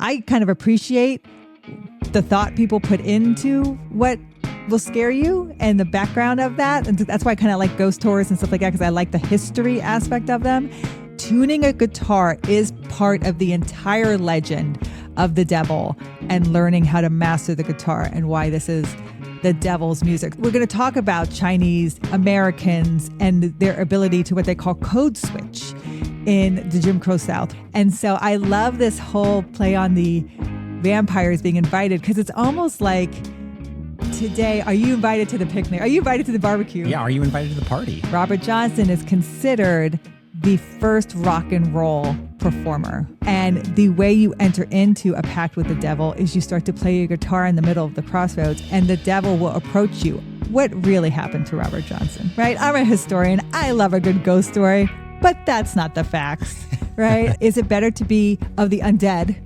I kind of appreciate the thought people put into what will scare you and the background of that. And that's why I kind of like ghost tours and stuff like that, because I like the history aspect of them. Tuning a guitar is part of the entire legend of the devil and learning how to master the guitar and why this is the devil's music. We're going to talk about Chinese Americans and their ability to what they call code switch in the Jim Crow South. And so I love this whole play on the vampires being invited, because it's almost like today, are you invited to the picnic? Are you invited to the barbecue? Yeah, are you invited to the party? Robert Johnson is considered the first rock and roll performer. And the way you enter into a pact with the devil is you start to play your guitar in the middle of the crossroads, and the devil will approach you. What really happened to Robert Johnson, right? I'm a historian. I love a good ghost story, but that's not the facts, right? Is it better to be of the undead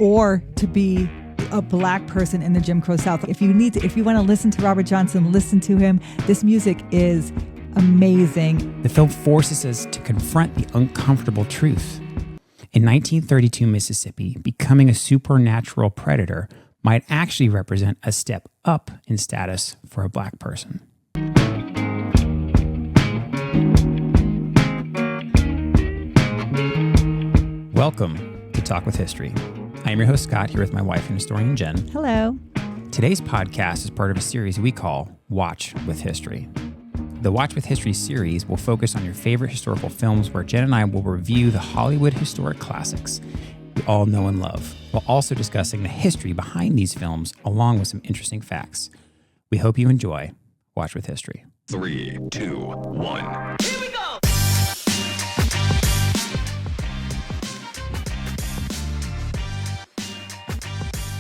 or to be a black person in the Jim Crow South? If you want to listen to Robert Johnson, listen to him. This music is amazing. The film forces us to confront the uncomfortable truth. In 1932 Mississippi, becoming a supernatural predator might actually represent a step up in status for a black person. Welcome to Talk with History. I am your host, Scott, here with my wife and historian, Jenn. Hello. Today's podcast is part of a series we call Watch with History. The Watch with History series will focus on your favorite historical films, where Jenn and I will review the Hollywood historic classics we all know and love, while also discussing the history behind these films, along with some interesting facts. We hope you enjoy Watch with History. 3, 2, 1. Here we go!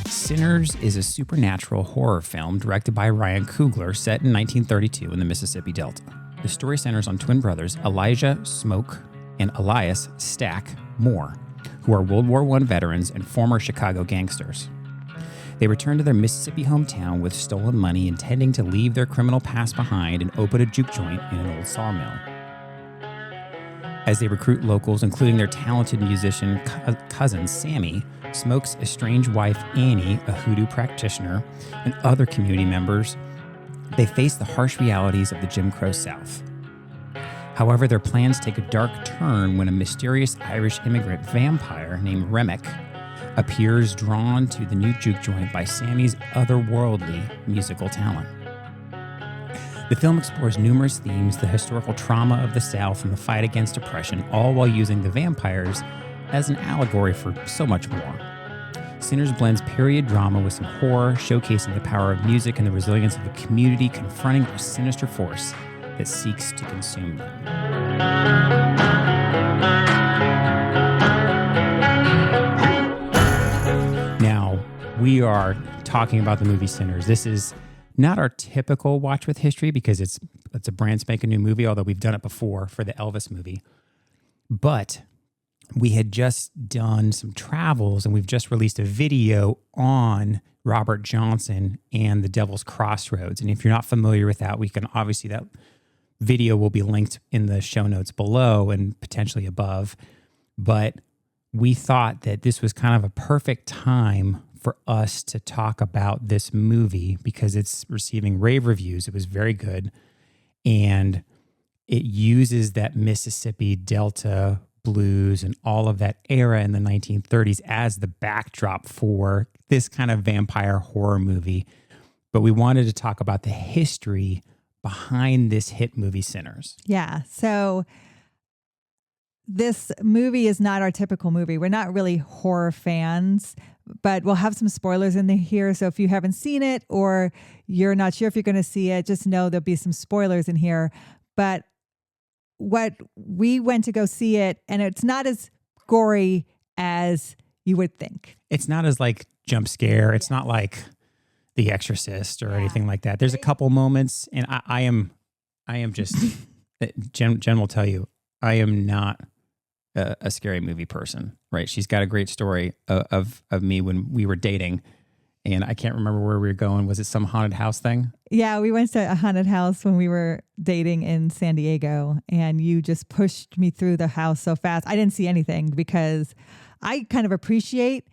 Sinners is a supernatural horror film directed by Ryan Coogler, set in 1932 in the Mississippi Delta. The story centers on twin brothers Elijah Smoke and Elias Stack Moore, who are World War I veterans and former Chicago gangsters. They return to their Mississippi hometown with stolen money, intending to leave their criminal past behind and open a juke joint in an old sawmill. As they recruit locals, including their talented musician cousin Sammy, Smoke's estranged wife Annie, a hoodoo practitioner, and other community members, they face the harsh realities of the Jim Crow South. However, their plans take a dark turn when a mysterious Irish immigrant vampire named Remick appears, drawn to the new juke joint by Sammy's otherworldly musical talent. The film explores numerous themes, the historical trauma of the South and the fight against oppression, all while using the vampires as an allegory for so much more. Sinners blends period drama with some horror, showcasing the power of music and the resilience of a community confronting a sinister force that seeks to consume them. Now, we are talking about the movie Sinners. This is not our typical Watch with History, because it's a brand spanking new movie, although we've done it before for the Elvis movie. But we had just done some travels, and we've just released a video on Robert Johnson and the Devil's Crossroads. And if you're not familiar with that, that video will be linked in the show notes below and potentially above. But we thought that this was kind of a perfect time for us to talk about this movie, because it's receiving rave reviews. It was very good. And it uses that Mississippi Delta blues and all of that era in the 1930s as the backdrop for this kind of vampire horror movie. But we wanted to talk about the history behind this hit movie, Sinners. Yeah. So this movie is not our typical movie. We're not really horror fans, but we'll have some spoilers in here. So if you haven't seen it, or you're not sure if you're going to see it, just know there'll be some spoilers in here. But what we went to go see it, and it's not as gory as you would think. It's not as like jump scare. It's not like The Exorcist or anything like that. There's a couple moments, and I am just, Jenn will tell you, I am not a scary movie person, right? She's got a great story of me when we were dating, and I can't remember where we were going. Was it some haunted house thing? Yeah, we went to a haunted house when we were dating in San Diego, and you just pushed me through the house so fast. I didn't see anything because I kind of appreciate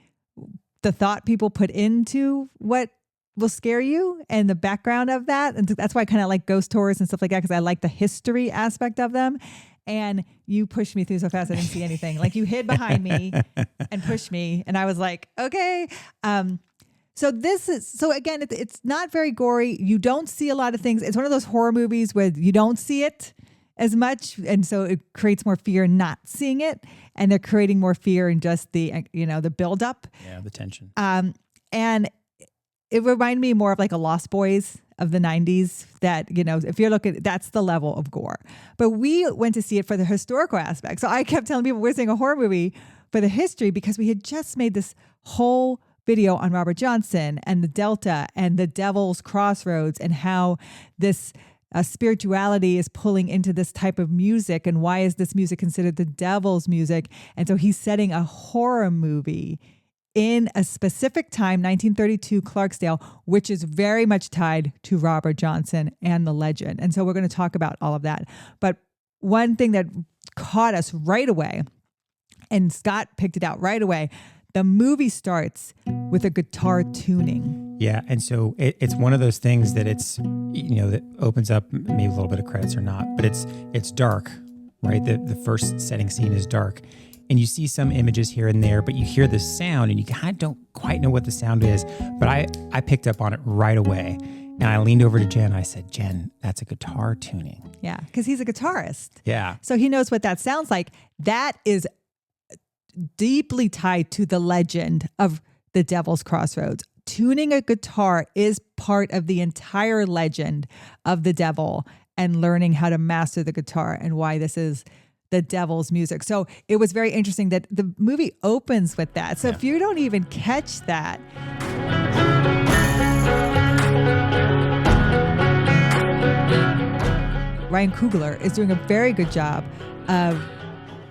the thought people put into what will scare you and the background of that. And that's why I kind of like ghost tours and stuff like that, because I like the history aspect of them. And you pushed me through so fast I didn't see anything. Like you hid behind me and pushed me. And I was like, okay. So again, it's not very gory. You don't see a lot of things. It's one of those horror movies where you don't see it as much. And so it creates more fear not seeing it. And they're creating more fear in just the buildup. Yeah, the tension. And it reminded me more of like a Lost Boys of the 90s that, if you're looking, that's the level of gore. But we went to see it for the historical aspect. So I kept telling people we're seeing a horror movie for the history because we had just made this whole video on Robert Johnson and the Delta and the Devil's Crossroads and how this spirituality is pulling into this type of music and why is this music considered the devil's music. And so he's setting a horror movie in a specific time, 1932 Clarksdale, which is very much tied to Robert Johnson and the legend. And so we're going to talk about all of that. But one thing that caught us right away, and Scott picked it out right away, the movie starts with a guitar tuning. Yeah, and so it's one of those things that it's, that opens up maybe a little bit of credits or not, but it's dark, right? The first setting scene is dark. And you see some images here and there, but you hear the sound and you kind of don't quite know what the sound is. But I picked up on it right away. And I leaned over to Jen. I said, Jen, that's a guitar tuning. Yeah, because he's a guitarist. Yeah. So he knows what that sounds like. That is deeply tied to the legend of the Devil's Crossroads. Tuning a guitar is part of the entire legend of the devil and learning how to master the guitar and why this is the devil's music. So it was very interesting that the movie opens with that. So if you don't even catch that, Ryan Coogler is doing a very good job of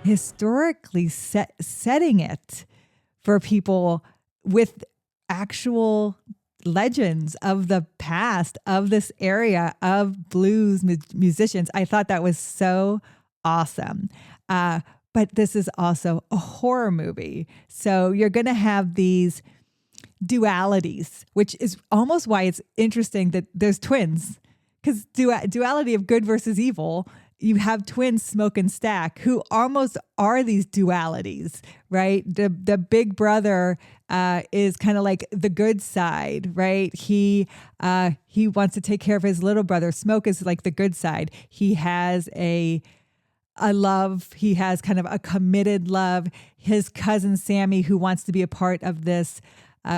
historically setting it for people with actual legends of the past of this area of blues musicians. I thought that was so awesome. But this is also a horror movie. So you're going to have these dualities, which is almost why it's interesting that there's twins. Because duality of good versus evil, you have twins, Smoke and Stack, who almost are these dualities, right? The big brother is kind of like the good side, right? He wants to take care of his little brother. Smoke is like the good side. He has a love. He has kind of a committed love. His cousin Sammy, who wants to be a part of this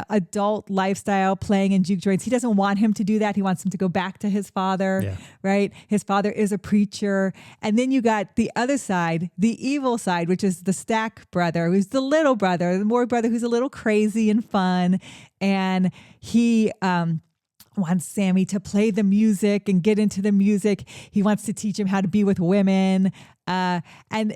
adult lifestyle, playing in juke joints. He doesn't want him to do that. He wants him to go back to his father, right? His father is a preacher. And then you got the other side, the evil side, which is the Stack brother, who's the little brother, the more brother who's a little crazy and fun. And he wants Sammy to play the music and get into the music. He wants to teach him how to be with women. And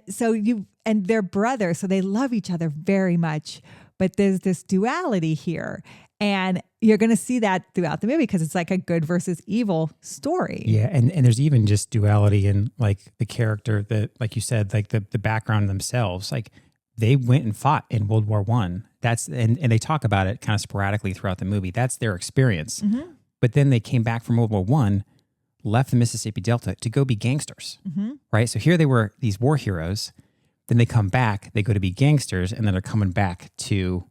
they're brothers, so they love each other very much. But there's this duality here. And you're going to see that throughout the movie because it's like a good versus evil story. Yeah. And there's even just duality in like the character that, like you said, like the background themselves. Like they went and fought in World War I. And they talk about it kind of sporadically throughout the movie. That's their experience. Mm-hmm. But then they came back from World War I, left the Mississippi Delta to go be gangsters, right? So here they were, these war heroes. Then they come back, they go to be gangsters, and then they're coming back to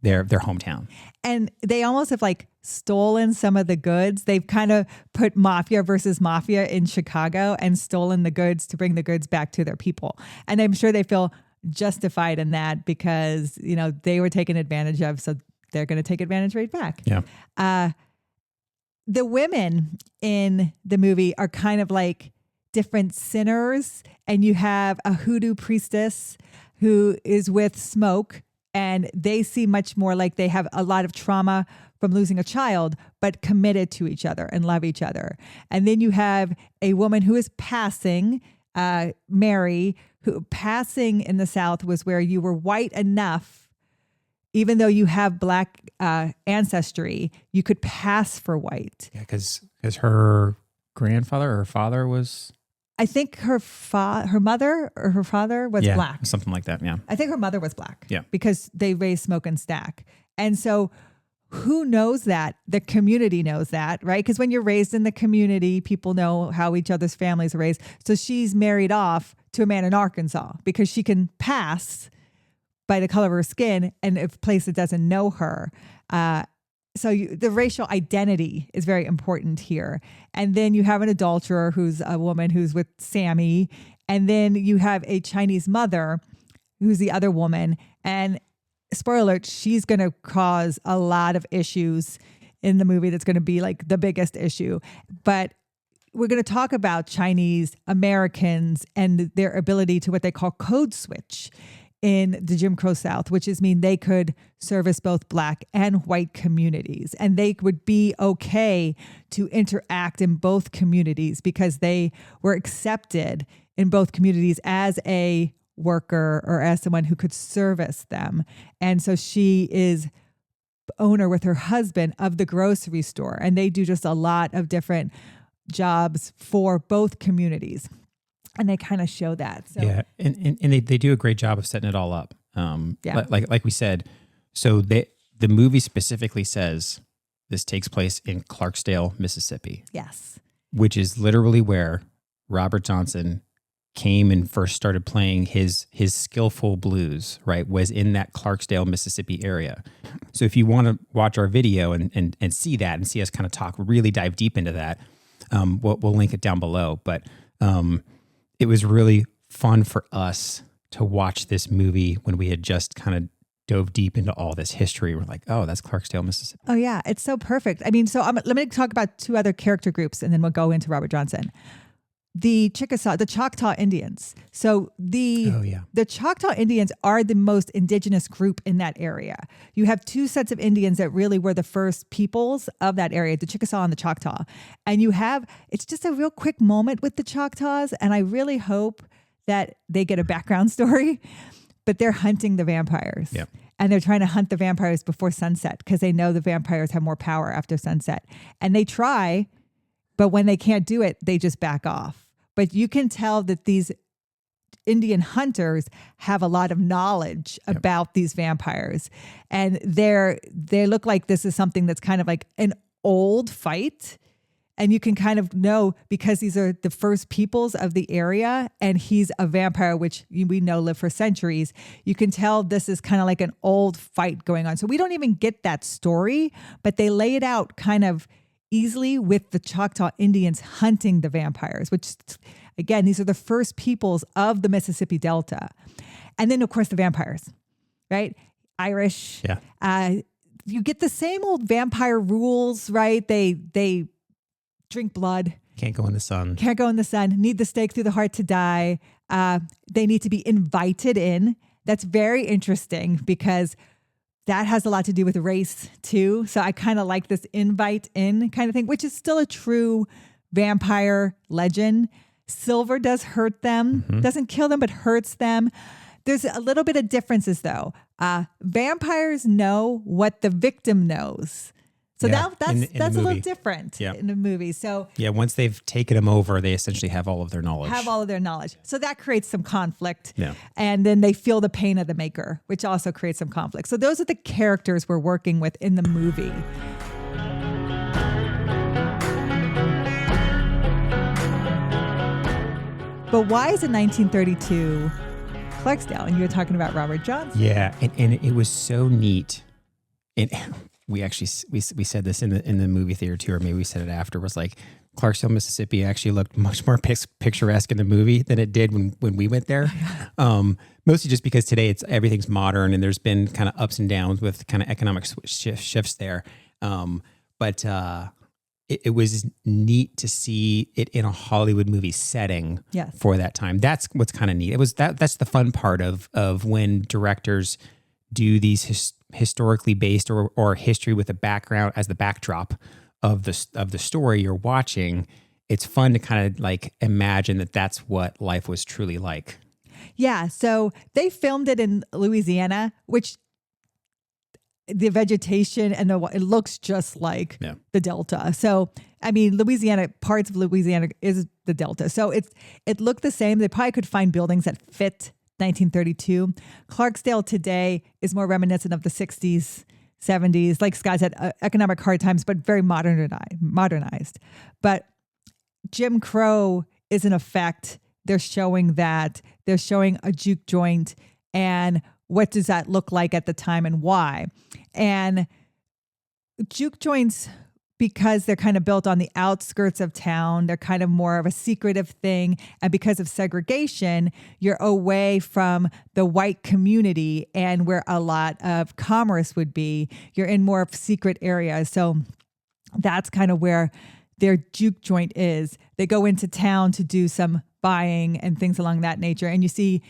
their hometown. And they almost have like stolen some of the goods. They've kind of put mafia versus mafia in Chicago and stolen the goods to bring the goods back to their people. And I'm sure they feel justified in that because, they were taken advantage of. So they're going to take advantage right back. Yeah. The women in the movie are kind of like different sinners, and you have a hoodoo priestess who is with Smoke, and they seem much more like they have a lot of trauma from losing a child, but committed to each other and love each other. And then you have a woman who is passing, Mary, who passing in the South was where you were white enough, even though you have black ancestry, you could pass for white. Yeah, because her grandfather or her father was I think her mother or her father was black. Something like that. Yeah. I think her mother was black. Yeah. Because they raised Smoke and Stack. And so who knows that? The community knows that, right? Because when you're raised in the community, people know how each other's families are raised. So she's married off to a man in Arkansas because she can pass by the color of her skin and a place that doesn't know her. The racial identity is very important here. And then you have an adulterer who's a woman who's with Sammy. And then you have a Chinese mother who's the other woman. And spoiler alert, she's going to cause a lot of issues in the movie. That's going to be like the biggest issue. But we're going to talk about Chinese Americans and their ability to what they call code switch in the Jim Crow South, which is mean they could service both black and white communities. And they would be okay to interact in both communities because they were accepted in both communities as a worker or as someone who could service them. And so she is owner with her husband of the grocery store. And they do just a lot of different jobs for both communities. And they kind of show that. So. Yeah, and they do a great job of setting it all up. Like we said, so the movie specifically says this takes place in Clarksdale, Mississippi. Yes. Which is literally where Robert Johnson came and first started playing his skillful blues, right, was in that Clarksdale, Mississippi area. So if you want to watch our video and see that and see us kind of really dive deep into that, we'll link it down below. But it was really fun for us to watch this movie when we had just kind of dove deep into all this history. We're like, oh, that's Clarksdale, Mississippi. Oh, yeah. It's so perfect. I mean, so let me talk about two other character groups and then we'll go into Robert Johnson. The Chickasaw, the Choctaw Indians. So the Choctaw Indians are the most indigenous group in that area. You have two sets of Indians that really were the first peoples of that area, the Chickasaw and the Choctaw. And it's just a real quick moment with the Choctaws. And I really hope that they get a background story, but they're hunting the vampires. Yeah. And they're trying to hunt the vampires before sunset because they know the vampires have more power after sunset. And they try, but when they can't do it, they just back off. But you can tell that these Indian hunters have a lot of knowledge about these vampires. And they look like this is something that's kind of like an old fight. And you can kind of know because these are the first peoples of the area and he's a vampire, which we know lived for centuries. You can tell this is kind of like an old fight going on. So we don't even get that story, but they lay it out kind of easily with the Choctaw Indians hunting the vampires, which again, these are the first peoples of the Mississippi Delta. And then of course the vampires, right? Irish. Yeah. You get the same old vampire rules, right? They drink blood. Can't go in the sun. Can't go in the sun. Need the stake through the heart to die. They need to be invited in. That's very interesting because that has a lot to do with race too. So I kind of like this invite in kind of thing, which is still a true vampire legend. Silver does hurt them, doesn't kill them, but hurts them. There's a little bit of differences though. Vampires know what the victim knows. So that's a little different in the movie. So once they've taken them over, they essentially have all of their knowledge. So that creates some conflict. Yeah. And then they feel the pain of the maker, which also creates some conflict. So those are the characters we're working with in the movie. But why is it 1932 Clarksdale? And you were talking about Robert Johnson. Yeah, and it was so neat. We actually we said this in the movie theater too, or maybe we said it after. Was like Clarksdale, Mississippi actually looked much more picturesque in the movie than it did when we went there. Mostly just because today everything's modern and there's been kind of ups and downs with kind of economic shifts there. But it was neat to see it in a Hollywood movie setting for that time. That's what's kind of neat. It was that's the fun part of when directors do these historically based or history with a background as the backdrop of the story you're watching. It's fun to kind of like imagine that that's what life was truly like. Yeah. So they filmed it in Louisiana, which the vegetation and it looks just like Yeah. the Delta. So, I mean, Louisiana, parts of Louisiana is the Delta. So it looked the same. They probably could find buildings that fit 1932. Clarksdale today is more reminiscent of the 60s, 70s. Like Scott said, economic hard times, but very modernized. But Jim Crow is in effect. They're showing that. They're showing a juke joint and what does that look like at the time and why. And juke joints, because they're kind of built on the outskirts of town, they're kind of more of a secretive thing. And because of segregation, you're away from the white community and where a lot of commerce would be. You're in more of secret areas. So that's kind of where their juke joint is. They go into town to do some buying and things along that nature. And you see,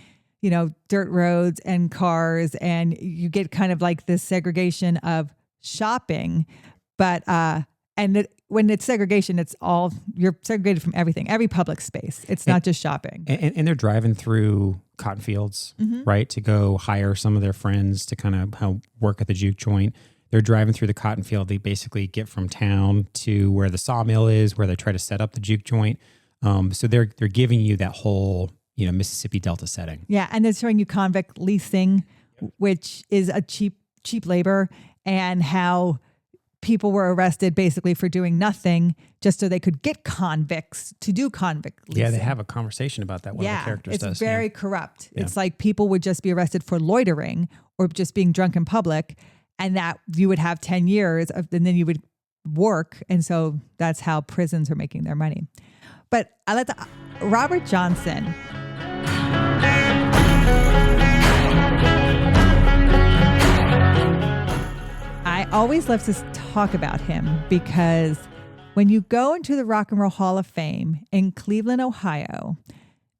you know, dirt roads and cars, and you get kind of like this segregation of shopping. But, when it's segregation, it's all, you're segregated from everything, every public space. It's not just shopping. And they're driving through cotton fields, right, to go hire some of their friends to kind of work at the juke joint. They're driving through the cotton field. They basically get from town to where the sawmill is, where they try to set up the juke joint. So they're giving you that whole, you know, Mississippi Delta setting. Yeah, and they're showing you convict leasing, which is a cheap labor, and how people were arrested basically for doing nothing just so they could get convicts to do convict leasing. Yeah, they have a conversation about that. One of the characters does. It's very corrupt. Yeah. It's like people would just be arrested for loitering or just being drunk in public, and that you would have 10 years, and then you would work. And so that's how prisons are making their money. But Robert Johnson. I always love to talk about him because when you go into the Rock and Roll Hall of Fame in Cleveland, Ohio,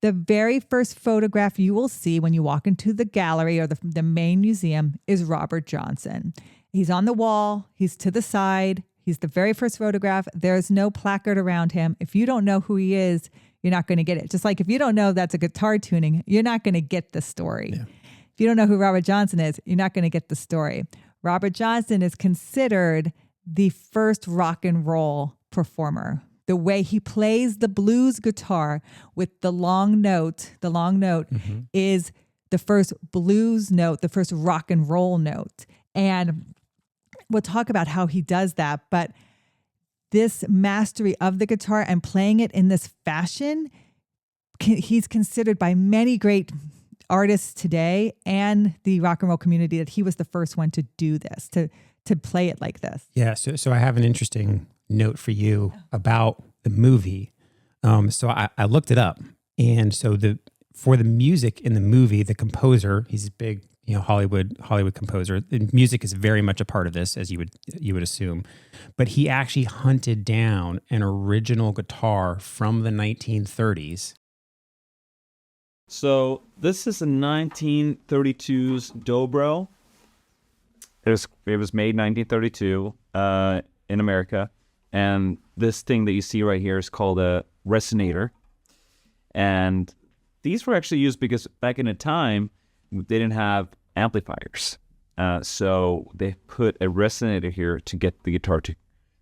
the very first photograph you will see when you walk into the gallery or the main museum is Robert Johnson. He's on the wall. He's to the side. He's the very first photograph. There's no placard around him. If you don't know who he is, you're not going to get it. Just like if you don't know that's a guitar tuning, you're not going to get the story. Yeah. If you don't know who Robert Johnson is, you're not going to get the story. Robert Johnson is considered the first rock and roll performer. The way he plays the blues guitar with the long note is the first blues note, the first rock and roll note. And we'll talk about how he does that, but this mastery of the guitar and playing it in this fashion, he's considered by many great artists today and the rock and roll community that he was the first one to do this, to play it like this. Yeah, so I have an interesting note for you about the movie. So I looked it up, and so for the music in the movie, the composer, he's a big, you know, Hollywood composer. The music is very much a part of this, as you would assume, but he actually hunted down an original guitar from the 1930s. So this is a 1932's dobro. It was made 1932 in America, and this thing that you see right here is called a resonator. And these were actually used because back in the time they didn't have amplifiers, so they put a resonator here to get the guitar to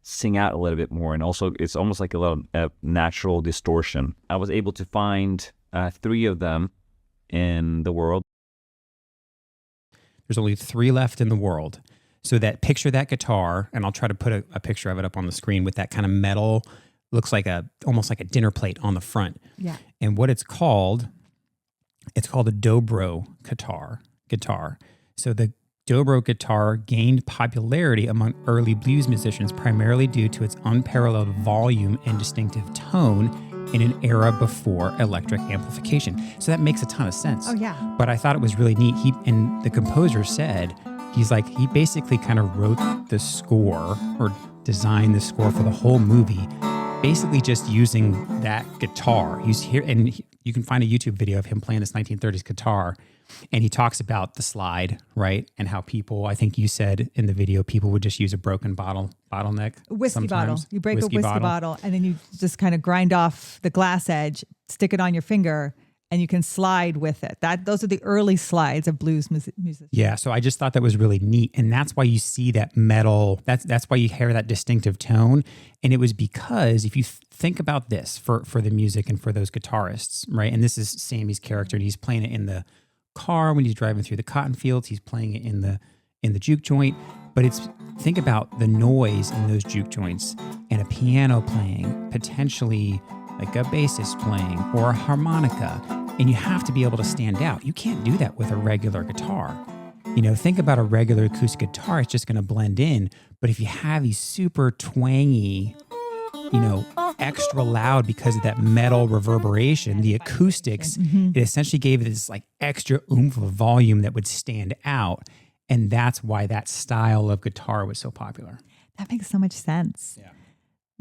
sing out a little bit more, and also it's almost like a little natural distortion. I was able to find 3 of them in the world. There's only 3 left in the world. So picture that guitar, and I'll try to put a picture of it up on the screen with that kind of metal, looks like almost like a dinner plate on the front. Yeah. And what it's called a dobro guitar. So the dobro guitar gained popularity among early blues musicians primarily due to its unparalleled volume and distinctive tone in an era before electric amplification. So that makes a ton of sense. Oh, yeah. But I thought it was really neat. And the composer said, he basically kind of wrote the score or designed the score for the whole movie, basically just using that guitar. He's here, and you can find a YouTube video of him playing this 1930s guitar. And he talks about the slide, right? And how people, I think you said in the video, people would just use a broken bottleneck. Whiskey sometimes. bottle. You break a whiskey bottle and then you just kind of grind off the glass edge, stick it on your finger, and you can slide with it. Those are the early slides of blues music. Yeah, so I just thought that was really neat, and that's why you see that metal. That's why you hear that distinctive tone. And it was because if you think about this for the music and for those guitarists, right? And this is Sammy's character, and he's playing it in the car when he's driving through the cotton fields. He's playing it in the juke joint. But think about the noise in those juke joints and a piano playing, potentially like a bassist playing or a harmonica. And you have to be able to stand out. You can't do that with a regular guitar. Think about a regular acoustic guitar. It's just going to blend in. But if you have these super twangy, extra loud because of that metal reverberation, the acoustics, it essentially gave it this like extra oomph of volume that would stand out. And that's why that style of guitar was so popular. That makes so much sense. Yeah.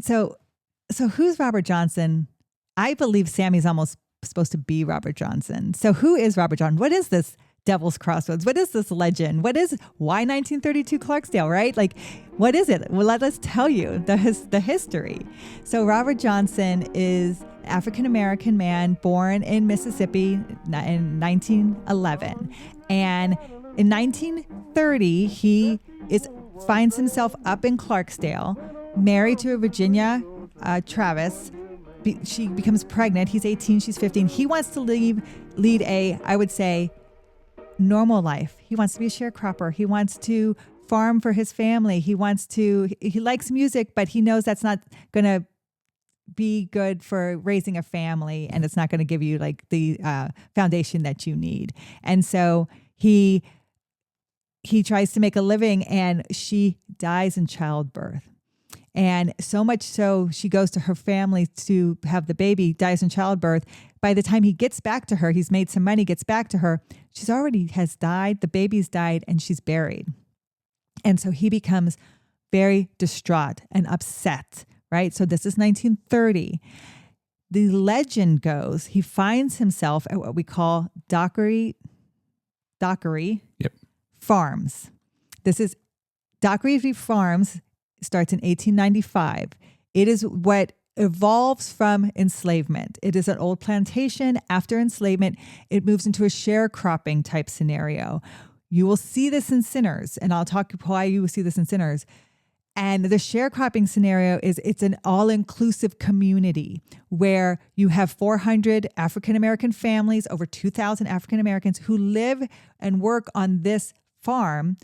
So who's Robert Johnson? I believe Sammy's almost supposed to be Robert Johnson. So who is Robert Johnson? What is this Devil's Crossroads? What is this legend? Why 1932 Clarksdale, right? Like, what is it? Well, let us tell you the history. So Robert Johnson is an African-American man born in Mississippi in 1911. And in 1930, he finds himself up in Clarksdale, married to a Virginia Travis. She becomes pregnant. He's 18, she's 15. He wants to lead a, I would say, normal life. He wants to be a sharecropper. He wants to farm for his family. He likes music, but he knows that's not going to be good for raising a family, and it's not going to give you like the foundation that you need. And so he tries to make a living, and she dies in childbirth. And so much so, she goes to her family to have the baby, dies in childbirth. By the time he gets back to her, he's made some money, gets back to her, she's already has died, the baby's died, and she's buried. And so he becomes very distraught and upset, right? So this is 1930. The legend goes, he finds himself at what we call Dockery Farms. This is Dockery Farms. Starts in 1895. It is what evolves from enslavement. It is an old plantation. After enslavement, it moves into a sharecropping type scenario. You will see this in Sinners, and I'll talk why you will see this in Sinners. And the sharecropping scenario it's an all-inclusive community where you have 400 African-American families, over 2,000 African-Americans who live and work on this farm,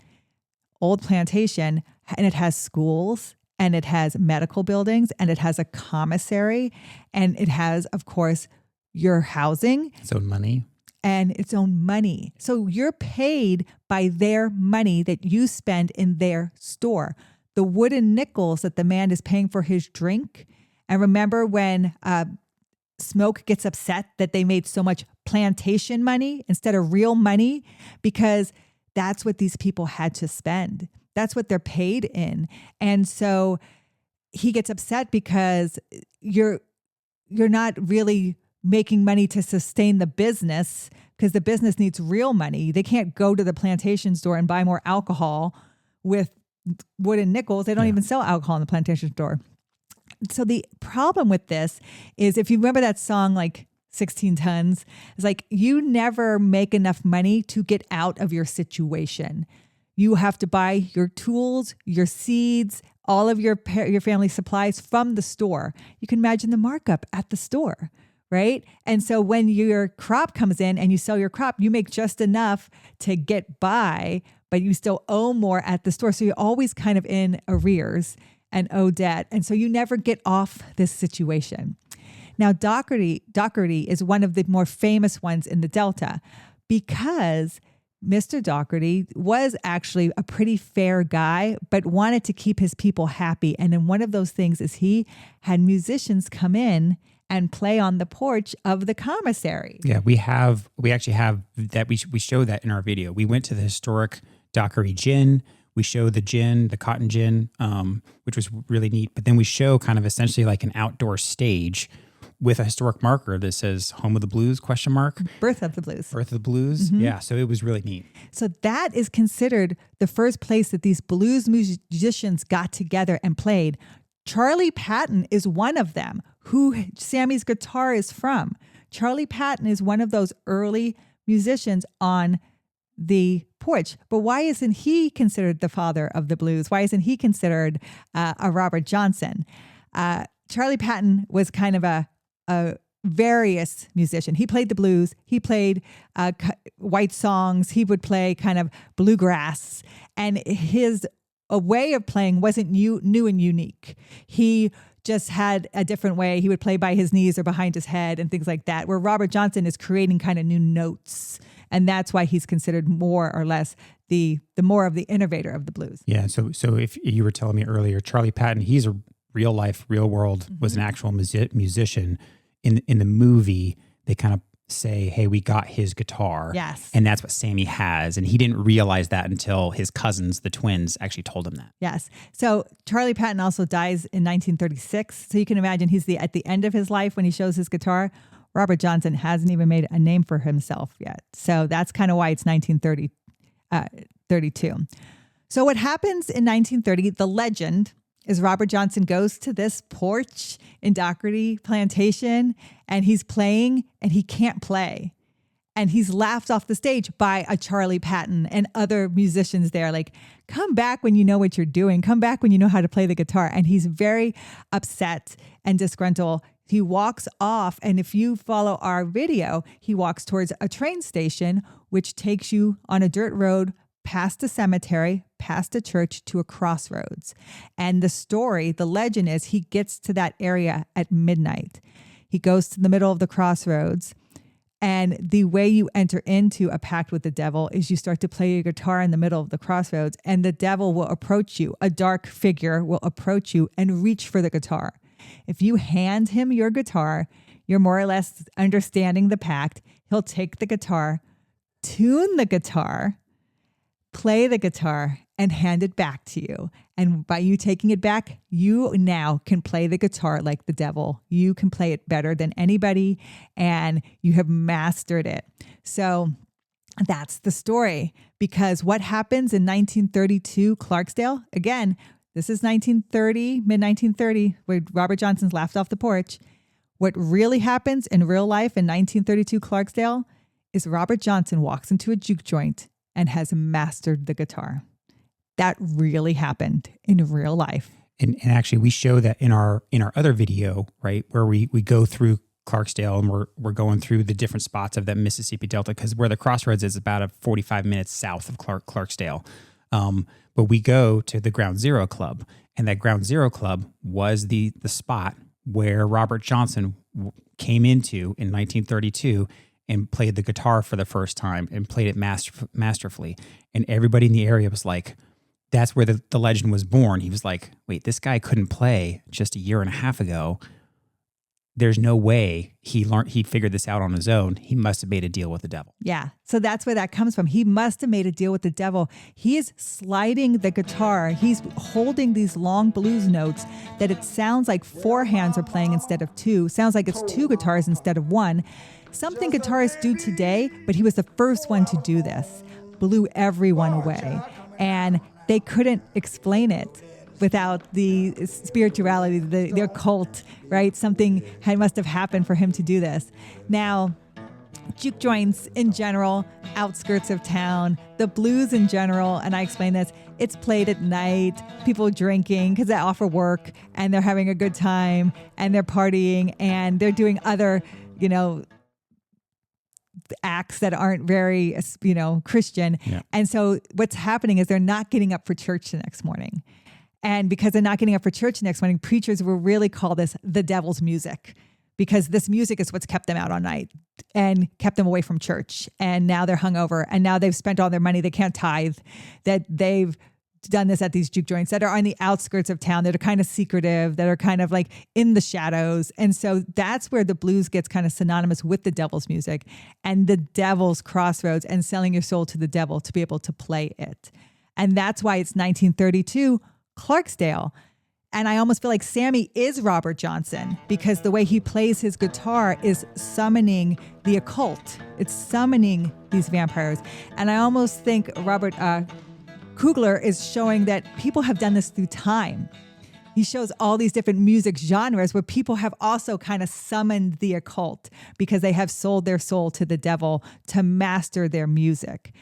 old plantation, and it has schools, and it has medical buildings, and it has a commissary, and it has, of course, your housing. Its own money. And its own money. So you're paid by their money that you spend in their store. The wooden nickels that the man is paying for his drink. And remember when Smoke gets upset that they made so much plantation money instead of real money, because that's what these people had to spend. That's what they're paid in. And so he gets upset because you're not really making money to sustain the business, because the business needs real money. They can't go to the plantation store and buy more alcohol with wooden nickels. They don't even sell alcohol in the plantation store. So the problem with this is, if you remember that song, like 16 tons, it's like you never make enough money to get out of your situation. You have to buy your tools, your seeds, all of your family supplies from the store. You can imagine the markup at the store, right? And so when your crop comes in and you sell your crop, you make just enough to get by, but you still owe more at the store. So you're always kind of in arrears and owe debt. And so you never get off this situation. Now, Dockery is one of the more famous ones in the Delta, because Mr. Dockery was actually a pretty fair guy, but wanted to keep his people happy. And then one of those things is he had musicians come in and play on the porch of the commissary. Yeah, we actually have that. We show that in our video. We went to the historic Dockery Gin. We show the gin, the cotton gin, which was really neat. But then we show kind of essentially like an outdoor stage with a historic marker that says "Home of the Blues?" ? Birth of the Blues. Birth of the Blues. Mm-hmm. Yeah, so it was really neat. So that is considered the first place that these blues musicians got together and played. Charlie Patton is one of them, who Sammy's guitar is from. Charlie Patton is one of those early musicians on the porch. But why isn't he considered the father of the blues? Why isn't he considered a Robert Johnson? Charlie Patton was kind of a various musician. He played the blues. He played white songs. He would play kind of bluegrass. And his way of playing wasn't new and unique. He just had a different way. He would play by his knees or behind his head and things like that, where Robert Johnson is creating kind of new notes. And that's why he's considered more or less the more of the innovator of the blues. Yeah. So if you were telling me earlier, Charlie Patton, he's a real life, real world, was an actual musician. In the movie, they kind of say, hey, we got his guitar. Yes. And that's what Sammy has. And he didn't realize that until his cousins, the twins, actually told him that. Yes. So Charlie Patton also dies in 1936. So you can imagine he's at the end of his life when he shows his guitar. Robert Johnson hasn't even made a name for himself yet. So that's kind of why it's 1932. So what happens in 1930, the legend is Robert Johnson goes to this porch in Doherty Plantation and he's playing and he can't play. And he's laughed off the stage by a Charlie Patton and other musicians there. Like, come back when you know what you're doing. Come back when you know how to play the guitar. And he's very upset and disgruntled. He walks off. And if you follow our video, he walks towards a train station, which takes you on a dirt road past a cemetery, past a church to a crossroads. And the story, the legend is he gets to that area at midnight. He goes to the middle of the crossroads. And the way you enter into a pact with the devil is you start to play your guitar in the middle of the crossroads, and the devil will approach you. A dark figure will approach you and reach for the guitar. If you hand him your guitar, you're more or less understanding the pact. He'll take the guitar, tune the guitar, play the guitar, and hand it back to you. And by you taking it back, you now can play the guitar like the devil. You can play it better than anybody, and you have mastered it. So that's the story. Because what happens in 1932, Clarksdale, again, this is 1930, mid-1930, where Robert Johnson's laughed off the porch. What really happens in real life in 1932 Clarksdale is Robert Johnson walks into a juke joint and has mastered the guitar. That really happened in real life. And actually, we show that in our other video, right, where we go through Clarksdale and we're going through the different spots of that Mississippi Delta, because where the Crossroads is about a 45 minutes south of Clarksdale. But we go to the Ground Zero Club, and that Ground Zero Club was the spot where Robert Johnson came into in 1932 and played the guitar for the first time and played it masterfully. And everybody in the area was like, that's where the legend was born. He was like, wait, this guy couldn't play just a year and a half ago. There's no way he figured this out on his own. He must have made a deal with the devil. Yeah. So that's where that comes from. He must have made a deal with the devil. He is sliding the guitar. He's holding these long blues notes that it sounds like four hands are playing instead of two. Sounds like it's two guitars instead of one. Something guitarists do today, but he was the first one to do this. Blew everyone away. And they couldn't explain it without the spirituality, the occult, right? Something must have happened for him to do this. Now, juke joints in general, outskirts of town, the blues in general, and I explain this, it's played at night, people drinking because they offer work and they're having a good time and they're partying and they're doing other, acts that aren't very, Christian. Yeah. And so what's happening is they're not getting up for church the next morning. And because they're not getting up for church the next morning, preachers will really call this the devil's music, because this music is what's kept them out all night and kept them away from church. And now they're hungover and now they've spent all their money. They can't tithe, that they've done this at these juke joints that are on the outskirts of town, that are kind of secretive, that are kind of like in the shadows. And so that's where the blues gets kind of synonymous with the devil's music and the devil's crossroads and selling your soul to the devil to be able to play it. And that's why it's 1932 Clarksdale. And I almost feel like Sammy is Robert Johnson, because the way he plays his guitar is summoning the occult. It's summoning these vampires. And I almost think Robert Coogler is showing that people have done this through time. he shows all these different music genres where people have also kind of summoned the occult because they have sold their soul to the devil to master their music.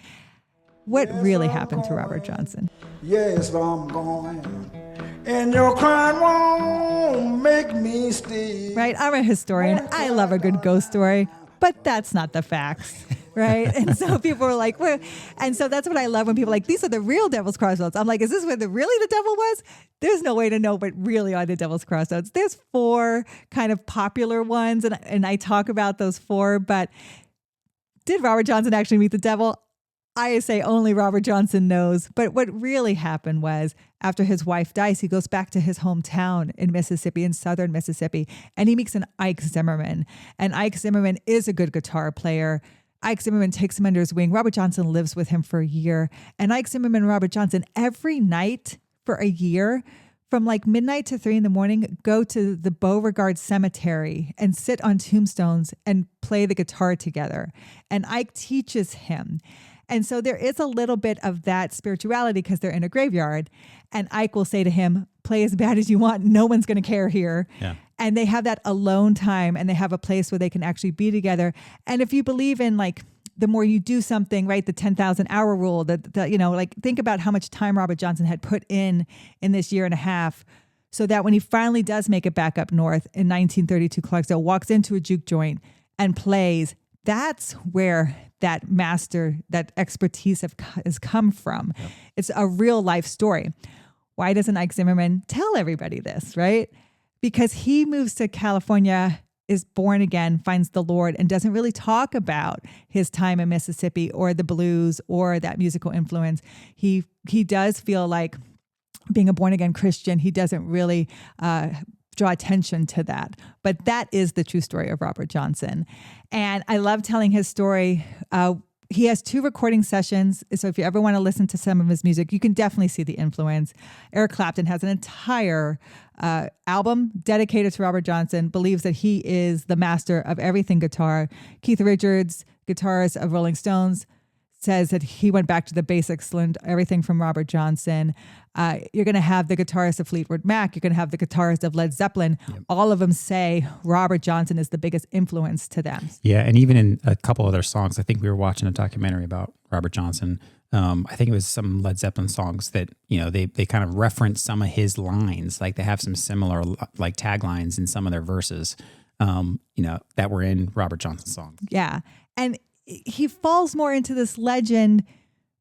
What really happened to Robert Johnson? Yes, I'm going. And your crying won't make me stay. Right? I'm a historian. I love a good ghost story, but that's not the facts. Right? And so people were like, well, and so that's what I love when people are like, these are the real Devil's Crossroads. I'm like, is this where really the devil was? There's no way to know what really are the Devil's Crossroads. There's 4 kind of popular ones, and I talk about those 4, but did Robert Johnson actually meet the devil? I say only Robert Johnson knows. But what really happened was after his wife dies, he goes back to his hometown in Mississippi, in southern Mississippi, and he meets an Ike Zimmerman. And Ike Zimmerman is a good guitar player. Ike Zimmerman takes him under his wing. Robert Johnson lives with him for a year. And Ike Zimmerman and Robert Johnson every night for a year, from like midnight to 3 a.m, go to the Beauregard Cemetery and sit on tombstones and play the guitar together. And Ike teaches him. And so there is a little bit of that spirituality because they're in a graveyard. And Ike will say to him, play as bad as you want. No one's going to care here. Yeah. And they have that alone time, and they have a place where they can actually be together. And if you believe in like the more you do something, right, the 10,000 hour rule, that you know, like think about how much time Robert Johnson had put in this year and a half, so that when he finally does make it back up north in 1932, Clarksdale, walks into a juke joint and plays. That's where that master, that expertise has come from. Yep. It's a real life story. Why doesn't Ike Zimmerman tell everybody this, right? Because he moves to California, is born again, finds the Lord, and doesn't really talk about his time in Mississippi or the blues or that musical influence. He does feel like being a born again Christian, he doesn't really draw attention to that. But that is the true story of Robert Johnson. And I love telling his story. He has 2 recording sessions. So if you ever want to listen to some of his music, you can definitely see the influence. Eric Clapton has an entire album dedicated to Robert Johnson, believes that he is the master of everything guitar. Keith Richards, guitarist of Rolling Stones, says that he went back to the basics, learned everything from Robert Johnson. You're going to have the guitarist of Fleetwood Mac. You're going to have the guitarist of Led Zeppelin. Yep. All of them say Robert Johnson is the biggest influence to them. Yeah, and even in a couple of their songs, I think we were watching a documentary about Robert Johnson. I think it was some Led Zeppelin songs that, you know, they kind of reference some of his lines. Like they have some similar like taglines in some of their verses, you know, that were in Robert Johnson's songs. Yeah. And he falls more into this legend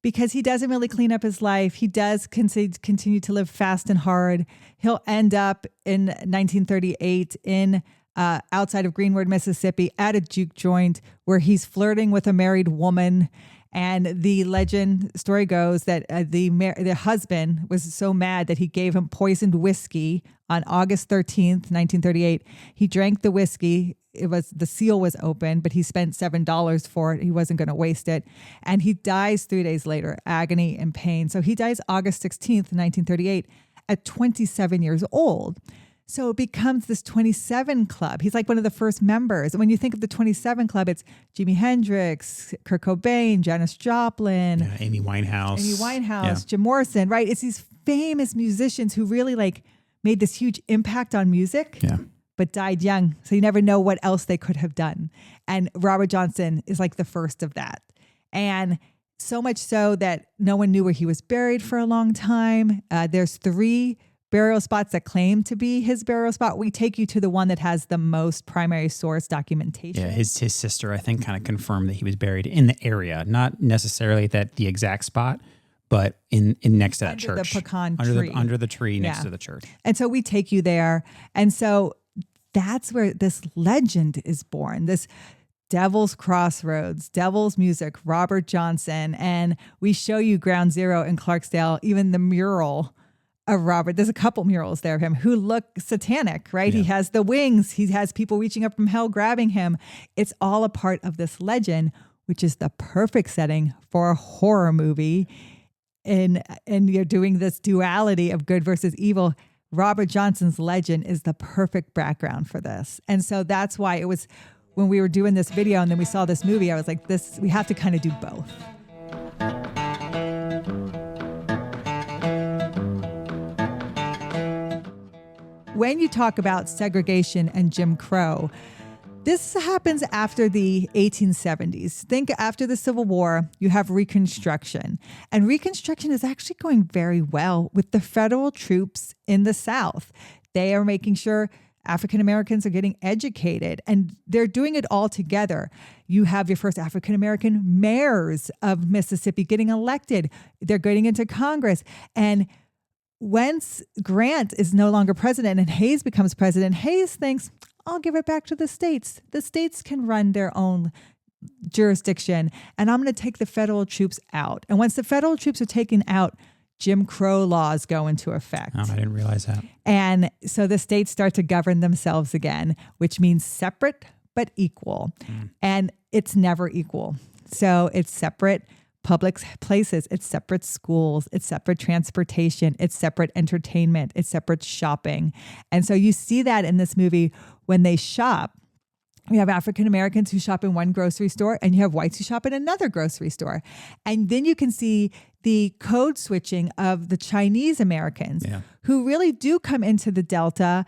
because he doesn't really clean up his life. He does continue to live fast and hard. He'll end up in 1938 in outside of Greenwood, Mississippi, at a juke joint where he's flirting with a married woman. And the story goes that the husband was so mad that he gave him poisoned whiskey on August 13th, 1938. He drank the whiskey. The seal was open, but he spent $7 for it. He wasn't going to waste it. And he dies 3 days later, agony and pain. So he dies August 16th, 1938 at 27 years old. So it becomes this 27 Club. He's like one of the first members. And when you think of the 27 Club, it's Jimi Hendrix, Kurt Cobain, Janis Joplin, Amy Winehouse, Jim Morrison, right? It's these famous musicians who really like made this huge impact on music, but died young. So you never know what else they could have done. And Robert Johnson is like the first of that. And so much so that no one knew where he was buried for a long time. There's 3 burial spots that claim to be his burial spot. We take you to the one that has the most primary source documentation. Yeah, his sister, I think, kind of confirmed that he was buried in the area, not necessarily at the exact spot, but in next to that church. Under the pecan tree. Under the tree next to the church. And so we take you there. And so that's where this legend is born, this Devil's Crossroads, Devil's Music, Robert Johnson. And we show you Ground Zero in Clarksdale, even the mural of Robert. There's a couple murals there of him who look satanic, right? Yeah. He has the wings. He has people reaching up from hell, grabbing him. It's all a part of this legend, which is the perfect setting for a horror movie. And you're doing this duality of good versus evil. Robert Johnson's legend is the perfect background for this. And so that's why it was, when we were doing this video and then we saw this movie, I was like, we have to kind of do both. when you talk about segregation and Jim Crow, this happens after the 1870s. Think after the Civil War, you have Reconstruction. And Reconstruction is actually going very well with the federal troops in the South. They are making sure African Americans are getting educated, and they're doing it all together. You have your first African American mayors of Mississippi getting elected. They're getting into Congress. And once Grant is no longer president and Hayes becomes president, Hayes thinks, I'll give it back to the states. The states can run their own jurisdiction, and I'm going to take the federal troops out. And once the federal troops are taken out, Jim Crow laws go into effect. Oh, I didn't realize that. And so the states start to govern themselves again, which means separate but equal. And it's never equal. So it's separate public places, it's separate schools, it's separate transportation, it's separate entertainment, it's separate shopping. And so you see that in this movie when they shop. You have African Americans who shop in one grocery store, and you have whites who shop in another grocery store. And then you can see the code switching of the Chinese Americans who really do come into the Delta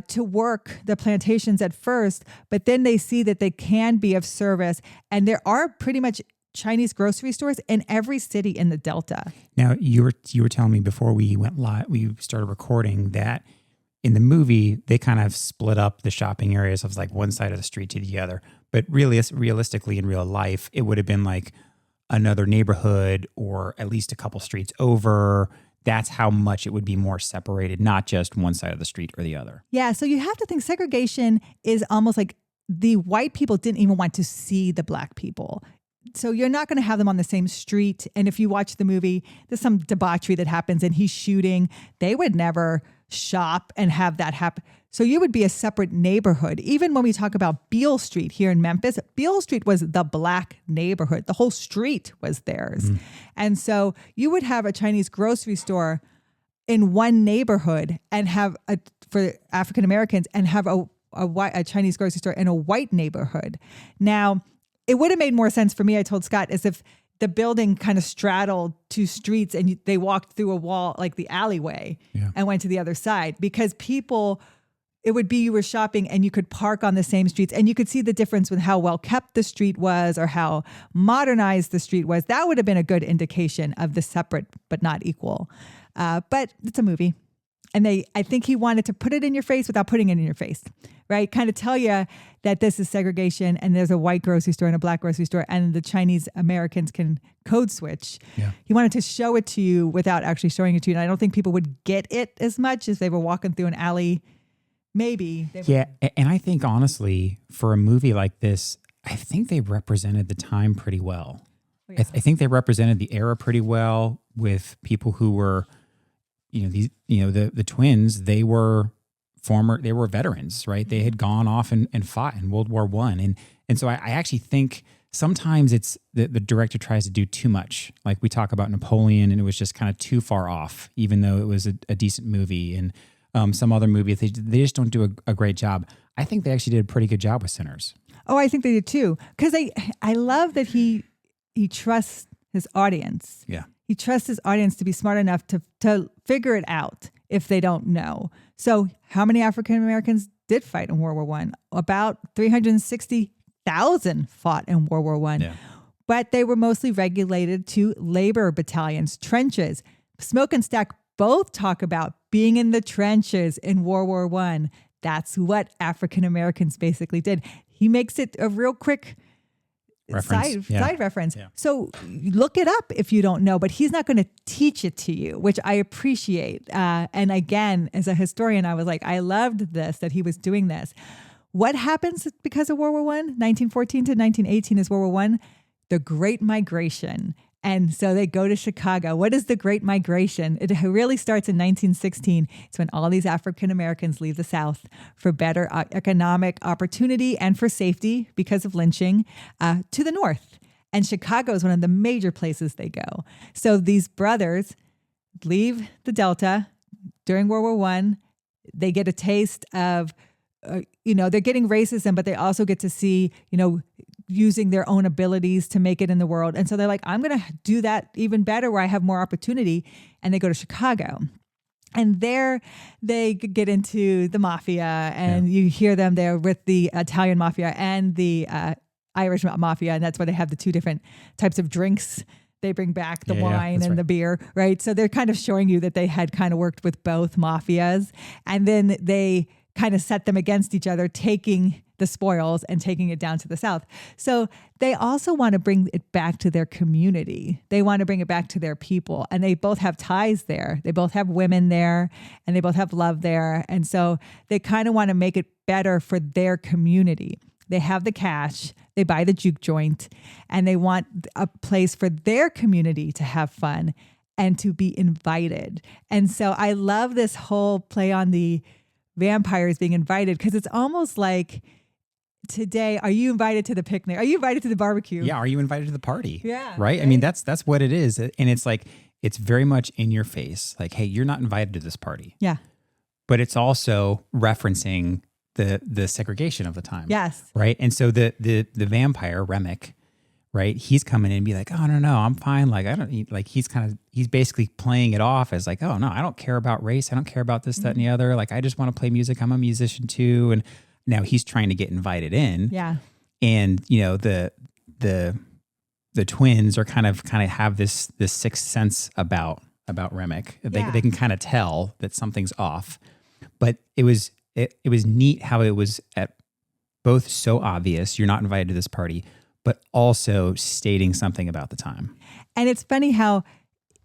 to work the plantations at first, but then they see that they can be of service. And there are pretty much Chinese grocery stores in every city in the Delta. Now, you were telling me before we went live, we started recording, that in the movie, they kind of split up the shopping areas of like one side of the street to the other. But really, realistically, in real life, it would have been like another neighborhood or at least a couple streets over. That's how much it would be more separated, not just one side of the street or the other. Yeah, so you have to think segregation is almost like the white people didn't even want to see the black people. So you're not going to have them on the same street. And if you watch the movie, there's some debauchery that happens and he's shooting. They would never shop and have that happen. So you would be a separate neighborhood. Even when we talk about Beale Street here in Memphis, Beale Street was the black neighborhood. The whole street was theirs. And so you would have a Chinese grocery store in one neighborhood and have for African Americans and have a Chinese grocery store in a white neighborhood. Now, it would have made more sense for me, I told Scott, as if the building kind of straddled two streets and they walked through a wall, like the alleyway, and went to the other side. Because people, it would be you were shopping and you could park on the same streets and you could see the difference with how well kept the street was or how modernized the street was. That would have been a good indication of the separate but not equal. But it's a movie. And I think he wanted to put it in your face without putting it in your face, right? Kind of tell you that this is segregation and there's a white grocery store and a black grocery store and the Chinese Americans can code switch. Yeah. He wanted to show it to you without actually showing it to you. And I don't think people would get it as much as they were walking through an alley. Maybe. Yeah. And I think honestly, for a movie like this, I think they represented the time pretty well. Oh, yeah. I think they represented the era pretty well with people who were, the twins, they were veterans, right? They had gone off and fought in World War I. And so I actually think sometimes it's the director tries to do too much. Like we talk about Napoleon and it was just kind of too far off, even though it was a decent movie. And some other movies, they just don't do a great job. I think they actually did a pretty good job with Sinners. Oh, I think they did too. Because I love that he trusts his audience. Yeah. He trusts his audience to be smart enough to figure it out if they don't know. So how many African Americans did fight in World War I? About 360,000 fought in World War I. Yeah. But they were mostly regulated to labor battalions, trenches. Smoke and Stack both talk about being in the trenches in World War I. That's what African Americans basically did. He makes it a real quick side reference. Yeah. So look it up if you don't know, but he's not going to teach it to you, which I appreciate. And again, as a historian, I was like, I loved this, that he was doing this. What happens because of World War I? 1914 to 1918 is World War I. The Great Migration. And so they go to Chicago. What is the Great Migration? It really starts in 1916. It's when all these African Americans leave the South for better economic opportunity and for safety because of lynching to the North. And Chicago is one of the major places they go. So these brothers leave the Delta during World War I. They get a taste of, they're getting racism, but they also get to see, using their own abilities to make it in the world. And so they're like, I'm going to do that even better where I have more opportunity. And they go to Chicago. And there they get into the mafia, and you hear them there with the Italian mafia and the Irish mafia. And that's why they have the two different types of drinks. They bring back the wine and the beer, right? So they're kind of showing you that they had kind of worked with both mafias. And then they kind of set them against each other, taking the spoils and taking it down to the South. So they also want to bring it back to their community. They want to bring it back to their people. And they both have ties there. They both have women there, and they both have love there. And so they kind of want to make it better for their community. They have the cash, they buy the juke joint, and they want a place for their community to have fun and to be invited. And so I love this whole play on the vampires being invited, because it's almost like, today, are you invited to the picnic? Are you invited to the barbecue? Yeah. Are you invited to the party? Yeah. Right? I mean, that's what it is. And it's like, it's very much in your face. Like, hey, you're not invited to this party. Yeah. But it's also referencing the segregation of the time. Yes. Right? And so the vampire, Remick, right? He's coming in and be like, oh, no, I'm fine. Like, I don't need, like, he's basically playing it off as like, oh, no, I don't care about race. I don't care about this, that, and the other. Like, I just want to play music. I'm a musician too. And now he's trying to get invited in. Yeah. And, you know, the twins are kind of have this sixth sense about Remick. They can kind of tell that something's off. But it was neat how it was at both so obvious, you're not invited to this party, but also stating something about the time. And it's funny how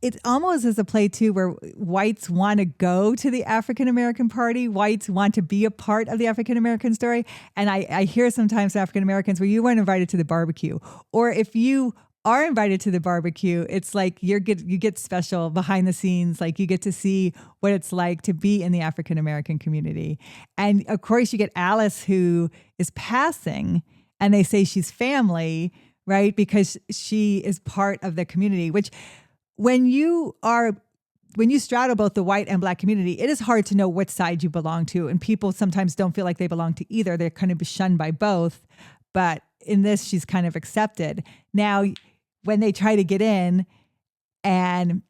it almost is a play too, where whites want to go to the African-American party. Whites want to be a part of the African-American story. And I hear sometimes African-Americans where you weren't invited to the barbecue, or if you are invited to the barbecue, it's like you get special behind the scenes. Like, you get to see what it's like to be in the African-American community. And of course you get Alice, who is passing, and they say she's family, right? Because she is part of the community, which when you straddle both the white and black community, it is hard to know which side you belong to. And people sometimes don't feel like they belong to either. They're kind of shunned by both. But in this, she's kind of accepted. Now, when they try to get in, and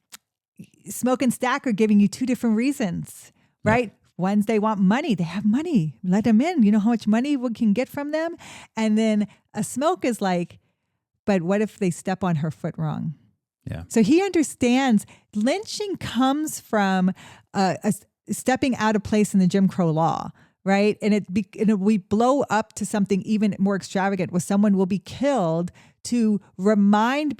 Smoke and Stack are giving you two different reasons, right? Yep. One's they want money. They have money. Let them in. You know how much money we can get from them? And then a Smoke is like, but what if they step on her foot wrong? Yeah. So he understands lynching comes from a stepping out of place in the Jim Crow law, right? And we blow up to something even more extravagant, where someone will be killed to remind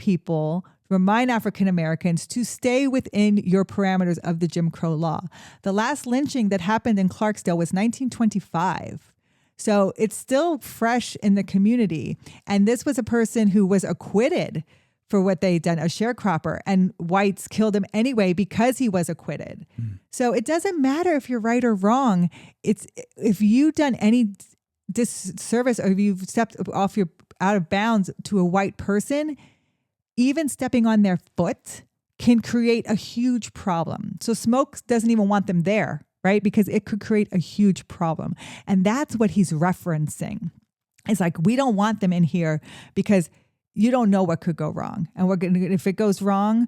African Americans to stay within your parameters of the Jim Crow law. The last lynching that happened in Clarksdale was 1925. So it's still fresh in the community. And this was a person who was acquitted for what they'd done, a sharecropper, and whites killed him anyway because he was acquitted. So it doesn't matter if you're right or wrong. It's if you've done any disservice, or if you've stepped out of bounds to a white person, even stepping on their foot can create a huge problem. So Smoke doesn't even want them there, right? Because it could create a huge problem. And that's what he's referencing. It's like, we don't want them in here because you don't know what could go wrong. And if it goes wrong,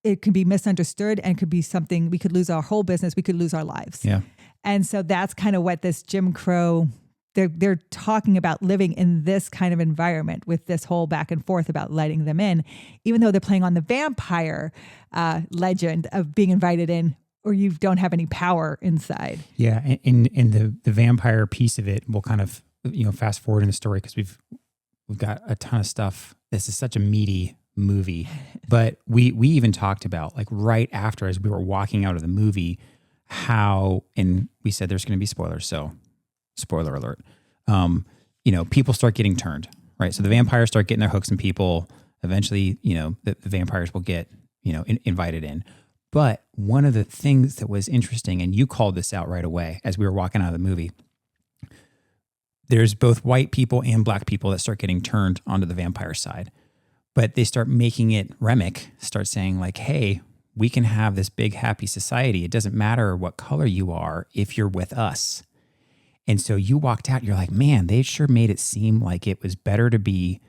it could be misunderstood, and could be something, we could lose our whole business. We could lose our lives. Yeah. And so that's kind of what this Jim Crow, they're talking about living in this kind of environment with this whole back and forth about letting them in, even though they're playing on the vampire legend of being invited in, or you don't have any power inside. Yeah. And the vampire piece of it, we'll kind of, fast forward in the story, because we've got a ton of stuff. This is such a meaty movie, but we even talked about, like, right after, as we were walking out of the movie, how, and we said there's going to be spoilers. So spoiler alert, people start getting turned, right? So the vampires start getting their hooks in people. Eventually, the vampires will get, invited in. But one of the things that was interesting, and you called this out right away as we were walking out of the movie, there's both white people and black people that start getting turned onto the vampire side. But they start making it, Remick starts saying, like, hey, we can have this big happy society. It doesn't matter what color you are if you're with us. And so you walked out, you're like, man, they sure made it seem like it was better to be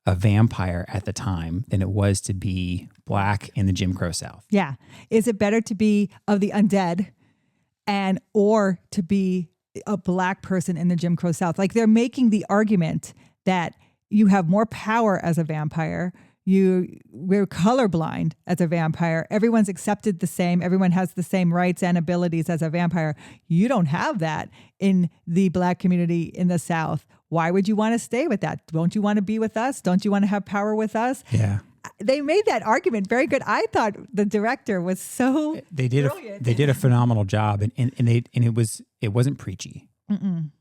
a vampire at the time than it was to be black in the Jim Crow South. Yeah. Is it better to be of the undead or to be a black person in the Jim Crow South? Like, they're making the argument that you have more power as a vampire. We're colorblind as a vampire. Everyone's accepted the same. Everyone has the same rights and abilities as a vampire. You don't have that in the black community in the South. Why would you want to stay with that? Don't you want to be with us? Don't you want to have power with us? Yeah. They made that argument very good. I thought the director was so brilliant. They did a phenomenal job, and it wasn't preachy,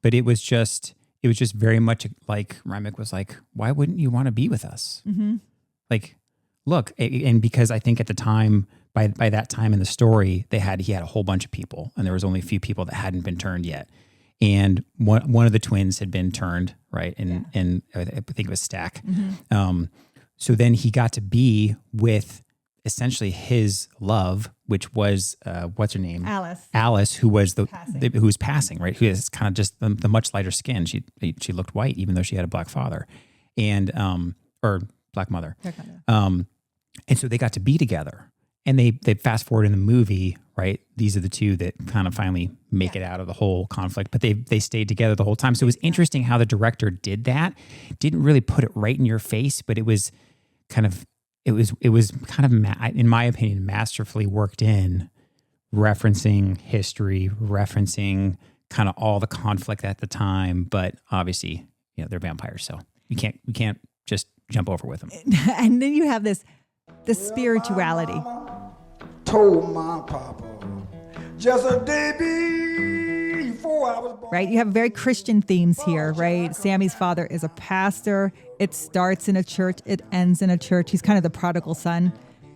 but it was just very much like Remick was like, why wouldn't you want to be with us? Mm-hmm. Like, look, and because I think at the time, by that time in the story, he had a whole bunch of people, and there was only a few people that hadn't been turned yet. And one of the twins had been turned, right? And I think it was Stack. Mm-hmm. So then he got to be with essentially his love, which was what's her name? Alice, who was who was passing, right? Who is kind of just the much lighter skin. She looked white, even though she had a black father, and or black mother. And so they got to be together. And they fast forward in the movie, right? These are the two that kind of finally make it out of the whole conflict, but they stayed together the whole time. So it was interesting how the director did that. Didn't really put it right in your face, but it was kind of, in my opinion, masterfully worked in, referencing history, referencing kind of all the conflict at the time. But obviously, they're vampires, so you can't just jump over with them. And then you have the spirituality. Told my papa just a day before I was born. Right? You have very Christian themes here, right? Sammy's father is a pastor. It starts in a church. It ends in a church. He's kind of the prodigal son.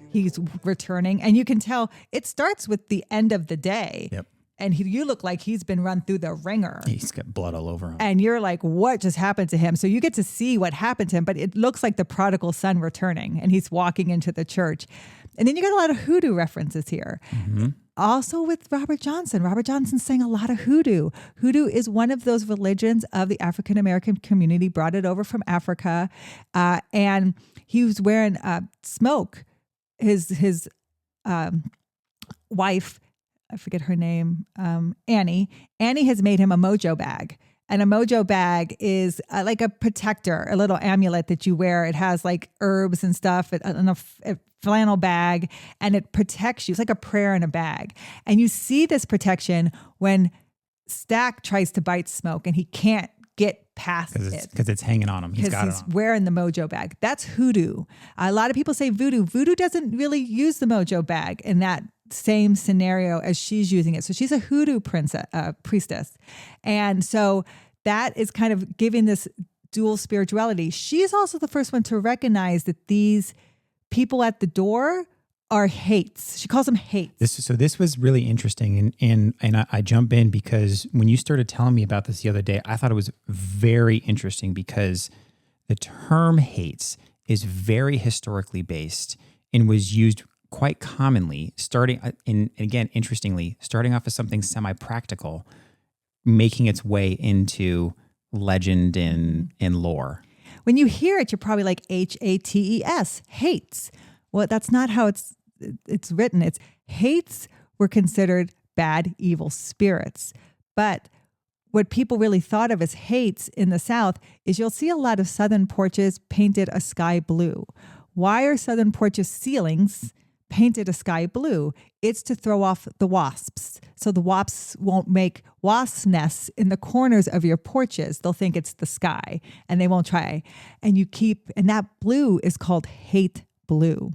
He's returning. And you can tell it starts with the end of the day. Yep. And you look like he's been run through the ringer. He's got blood all over him. And you're like, what just happened to him? So you get to see what happened to him, but it looks like the prodigal son returning, and he's walking into the church. And then you got a lot of hoodoo references here. Mm-hmm. Also with Robert Johnson. Robert Johnson sang a lot of hoodoo. Hoodoo is one of those religions of the African-American community, brought it over from Africa. And he was wearing smoke. His wife, I forget her name, Annie. Annie has made him a mojo bag. And a mojo bag is like a protector, a little amulet that you wear. It has like herbs and stuff in a flannel bag, and it protects you. It's like a prayer in a bag. And you see this protection when Stack tries to bite Smoke, and he can't get past it. Because it's hanging on him. He's wearing the mojo bag. That's hoodoo. A lot of people say voodoo. Voodoo doesn't really use the mojo bag in that same scenario as she's using it. So she's a hoodoo priestess. And so that is kind of giving this dual spirituality. She's also the first one to recognize that these people at the door are hates. She calls them hates. This was really interesting. And I jump in because when you started telling me about this the other day, I thought it was very interesting because the term hates is very historically based and was used quite commonly, interestingly, starting off as something semi-practical, making its way into legend and lore. When you hear it, you're probably like HATES, hates. Well, that's not how it's written. It's hates were considered bad, evil spirits. But what people really thought of as hates in the South is you'll see a lot of southern porches painted a sky blue. Why are southern porches ceilings painted a sky blue? It's to throw off the wasps. So the wasps won't make wasp nests in the corners of your porches. They'll think it's the sky and they won't try. And that blue is called hate blue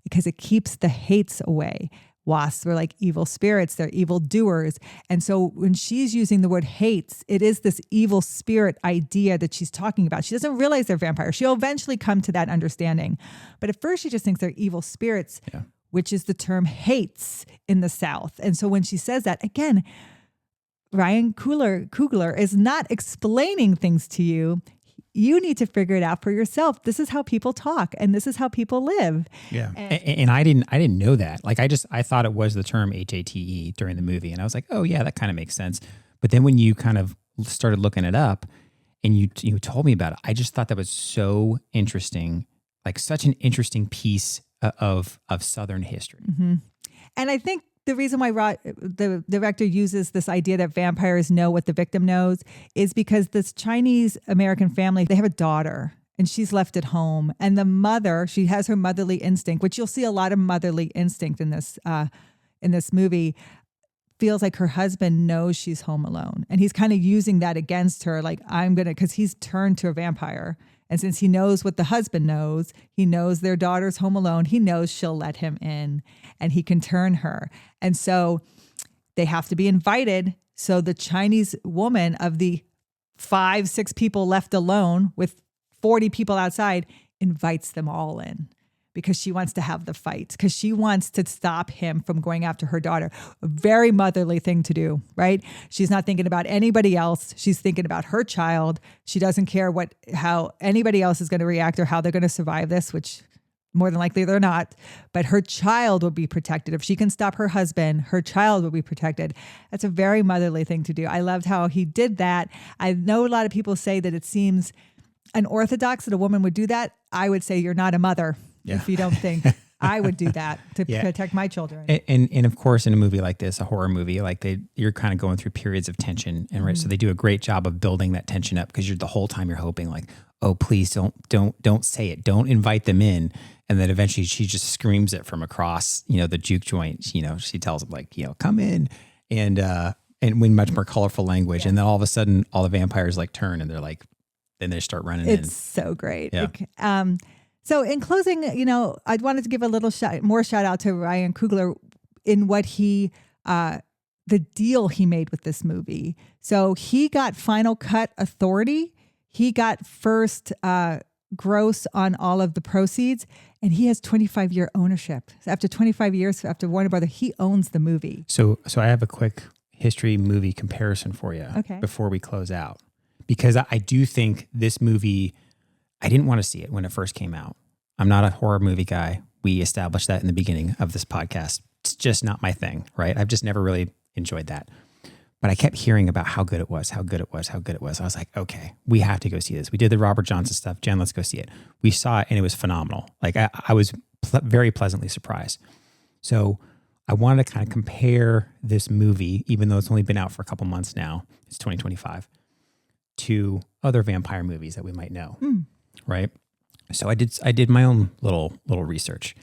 because it keeps the hates away. Wasps are like evil spirits. They're evil doers. And so when she's using the word hates, it is this evil spirit idea that she's talking about. She doesn't realize they're vampires. She'll eventually come to that understanding. But at first she just thinks they're evil spirits, which is the term hates in the South. And so when she says that, again, Ryan Coogler is not explaining things to you. You need to figure it out for yourself. This is how people talk and this is how people live. Yeah. And I didn't know that. Like I thought it was the term HATE during the movie. And I was like, oh yeah, that kind of makes sense. But then when you kind of started looking it up and you told me about it, I just thought that was so interesting, like such an interesting piece of Southern history. Mm-hmm. And I think the reason why the director uses this idea that vampires know what the victim knows is because this Chinese American family, they have a daughter and she's left at home. And the mother, she has her motherly instinct, which you'll see a lot of motherly instinct in this movie, feels like her husband knows she's home alone. And he's kind of using that against her. Like, because he's turned to a vampire. And since he knows what the husband knows, he knows their daughter's home alone. He knows she'll let him in and he can turn her. And so they have to be invited. So the Chinese woman, of the 5-6 people left alone with 40 people outside, invites them all in because she wants to have the fight, because she wants to stop him from going after her daughter. A very motherly thing to do, right? She's not thinking about anybody else. She's thinking about her child. She doesn't care how anybody else is going to react or how they're going to survive this, which more than likely they're not. But her child will be protected. If she can stop her husband, her child will be protected. That's a very motherly thing to do. I loved how he did that. I know a lot of people say that it seems unorthodox that a woman would do that. I would say you're not a mother. Yeah. If you don't think I would do that to protect my children. And of course, in a movie like this, a horror movie, like you're kind of going through periods of tension, and right, so they do a great job of building that tension up because the whole time you're hoping like, oh, please don't say it, don't invite them in, and then eventually she just screams it from across, the juke joint. She tells them like, come in, and in much more colorful language, and then all of a sudden, all the vampires like turn and they're like, then they start running in. It's so great. Yeah. So in closing, I wanted to give a little more shout out to Ryan Coogler in what the deal he made with this movie. So he got final cut authority. He got first gross on all of the proceeds, and he has 25-year ownership. So after 25 years, after Warner Brothers, he owns the movie. So I have a quick history movie comparison for you before we close out, because I do think this movie, I didn't want to see it when it first came out. I'm not a horror movie guy. We established that in the beginning of this podcast. It's just not my thing, right? I've just never really enjoyed that. But I kept hearing about how good it was, how good it was, how good it was. I was like, okay, we have to go see this. We did the Robert Johnson stuff. Jen, let's go see it. We saw it and it was phenomenal. Like I was very pleasantly surprised. So I wanted to kind of compare this movie, even though it's only been out for a couple months now, it's 2025, to other vampire movies that we might know, right? So I did my own little research.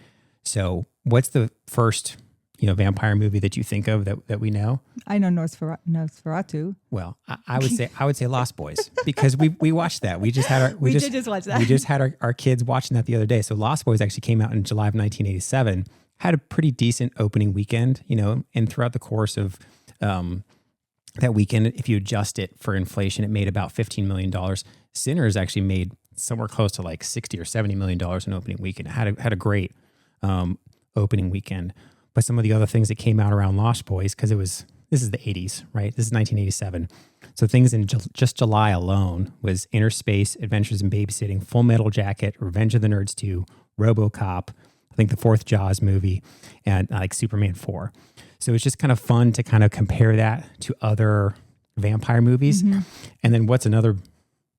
So what's the first vampire movie that you think of that we know? I know Nosferatu. Well, I would say Lost Boys, because we watched that. We just had we did just watch that. We just had our kids watching that the other day. So Lost Boys actually came out in July of 1987. Had a pretty decent opening weekend, and throughout the course of that weekend, if you adjust it for inflation, it made about $15 million. Sinners actually made somewhere close to like $60 or $70 million in opening weekend. It had a great opening weekend. But some of the other things that came out around Lost Boys, because this is the 80s, right? This is 1987. So things in just July alone was Inner Space, Adventures in Babysitting, Full Metal Jacket, Revenge of the Nerds 2, RoboCop, I think the fourth Jaws movie, and like Superman 4. So it's just kind of fun to kind of compare that to other vampire movies. Mm-hmm. And then what's another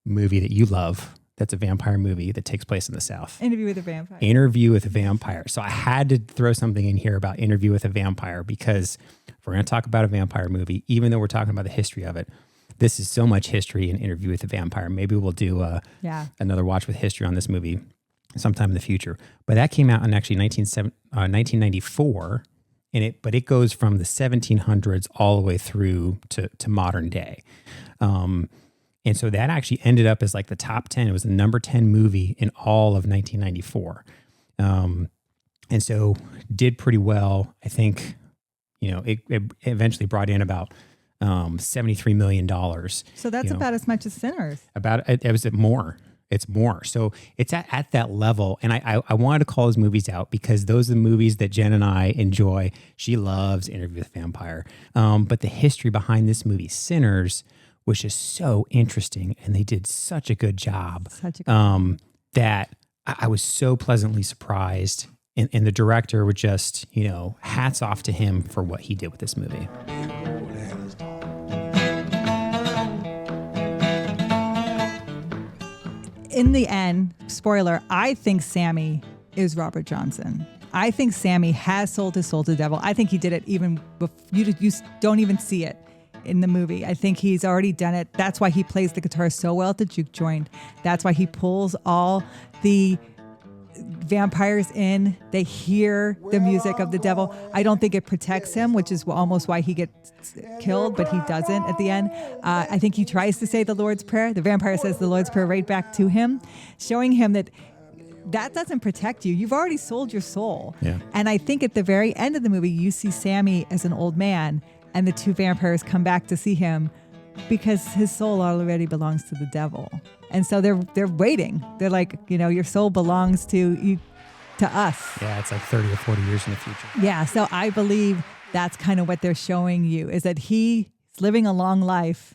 movie that you love that's a vampire movie that takes place in the South? Interview with a Vampire. Interview with a Vampire. So I had to throw something in here about Interview with a Vampire, because if we're going to talk about a vampire movie, even though we're talking about the history of it, this is so much history in Interview with a Vampire. Maybe we'll do another watch with history on this movie sometime in the future. But that came out in actually 1994, but it goes from the 1700s all the way through to modern day. And so that actually ended up as like the top 10. It was the number 10 movie in all of 1994. And so did pretty well. I think, it eventually brought in about $73 million. So that's about as much as Sinners. It was more. It's more. So it's at that level. And I wanted to call those movies out because those are the movies that Jen and I enjoy. She loves Interview with a Vampire. But the history behind this movie, Sinners, was just so interesting. And they did such a good job that I was so pleasantly surprised. And the director would just, hats off to him for what he did with this movie. in the end, spoiler, I think Sammy is Robert Johnson. I think Sammy has sold his soul to the devil. I think he did it even before, you don't even see it in the movie. I think he's already done it. That's why he plays the guitar so well at the juke joint. That's why he pulls all the vampires in. They hear the music of the devil. I don't think it protects him, which is almost why he gets killed, but he doesn't at the end. I think he tries to say the Lord's Prayer. The vampire says the Lord's Prayer right back to him, showing him that doesn't protect you. You've already sold your soul. Yeah. And I think at the very end of the movie, you see Sammy as an old man, and the two vampires come back to see him because his soul already belongs to the devil. And so they're waiting. They're like, your soul belongs to you, to us. Yeah, it's like 30 or 40 years in the future. Yeah, so I believe that's kind of what they're showing you, is that he's living a long life,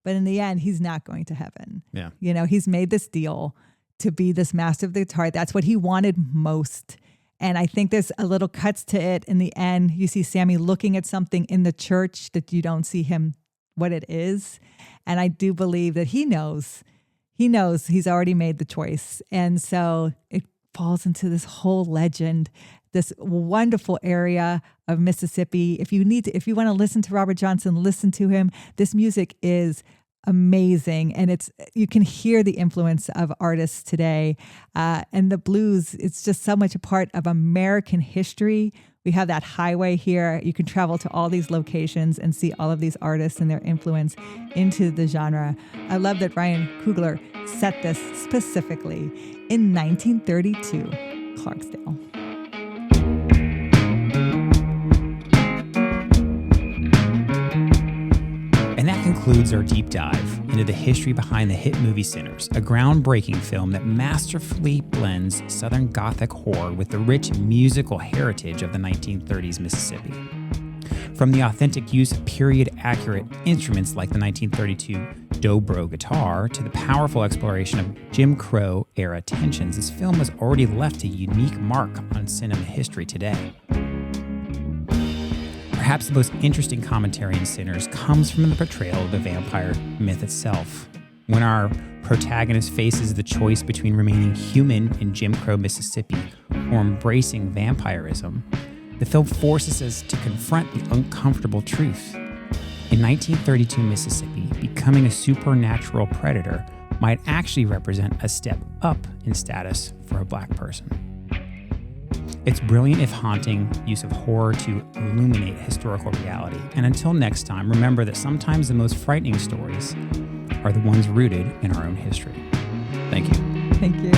but in the end, he's not going to heaven. Yeah. He's made this deal to be this master of the guitar. That's what he wanted most. And I think there's a little cuts to it in the end. You see Sammy looking at something in the church that you don't see him what it is. And I do believe that he knows he's already made the choice. And so it falls into this whole legend, this wonderful area of Mississippi. If you want to listen to Robert Johnson, listen to him. This music is amazing, and you can hear the influence of artists today, and the blues. It's just so much a part of American history. We have that highway here. You can travel to all these locations and see all of these artists and their influence into the genre. I love that Ryan Coogler set this specifically in 1932, Clarksdale. And that concludes our deep dive into the history behind the hit movie Sinners, a groundbreaking film that masterfully blends Southern Gothic horror with the rich musical heritage of the 1930s Mississippi. From the authentic use of period-accurate instruments like the 1932 dobro guitar to the powerful exploration of Jim Crow-era tensions, this film has already left a unique mark on cinema history today. Perhaps the most interesting commentary in Sinners comes from the portrayal of the vampire myth itself. When our protagonist faces the choice between remaining human in Jim Crow Mississippi or embracing vampirism, the film forces us to confront the uncomfortable truth. In 1932 Mississippi, becoming a supernatural predator might actually represent a step up in status for a black person. It's brilliant, if haunting, use of horror to illuminate historical reality. And until next time, remember that sometimes the most frightening stories are the ones rooted in our own history. Thank you. Thank you.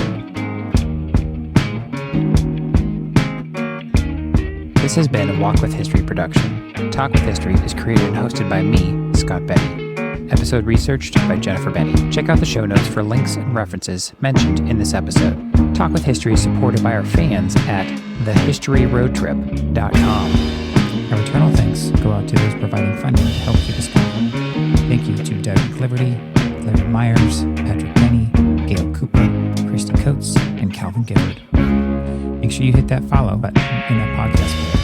This has been a Walk with History production. Talk with History is created and hosted by me, Scott Betty. Episode researched by Jennifer Betty. Check out the show notes for links and references mentioned in this episode. Talk with History is supported by our fans at thehistoryroadtrip.com. Our eternal thanks go out to those providing funding to help keep us going. Thank you to Doug Cliverty, Larry Myers, Patrick Benny, Gail Cooper, Christy Coates, and Calvin Gifford. Make sure you hit that follow button in that podcast player.